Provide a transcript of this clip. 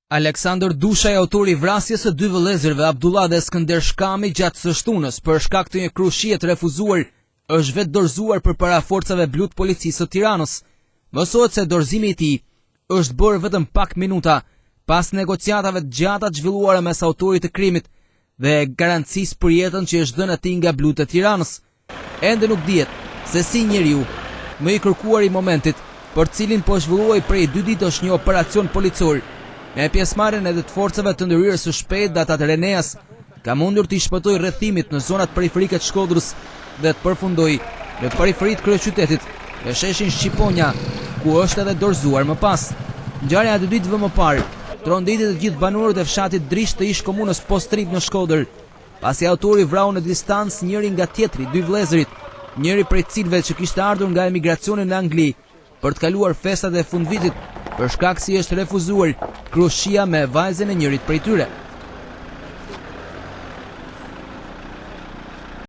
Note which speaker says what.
Speaker 1: Aleksandër Dushaj, autori i vrasjes së dy vëllezërve Abdullah dhe Skënder Shkami gjatë së shtunës për shkak të një krushie të refuzuar, është vetë dorëzuar përpara forcave blu të policisë së Tiranës. Mësohet se dorëzimi i tij është bërë vetëm pak minuta pas negociatave të gjata të zhvilluara mes autorit të krimit dhe garancisë për jetën që është dhënë atij nga blu të Tiranës. Ende nuk dihet se si njeriu më i kërkuar i momentit, për cilin po zhvilluai prej 2 ditësh një operacion policor, me pjesëmarrjen edhe të forcave të ndërhyrjes së shpejtë dhe ata të Reneas, ka mundur të shpëtojë rrethimit në zonat periferike të Shkodrës dhe të përfundoi në periferitë kryeqytetit, në sheshin Shqiponja, ku është edhe dorëzuar më pas. Ngjarja e 2 ditëve më parë tronditi të gjithë banorët e fshatit Drish të ish komunës Postrip në Shkodër, pasi autori vrau në distancë njëri nga tjetri, 2 vëllezërit, njëri prej cilëve që kishte ardhur nga emigracioni në Angli për të kaluar festat e fundvitit, për shkak se i është refuzuar krushia me vajzën e njërit prej tyre.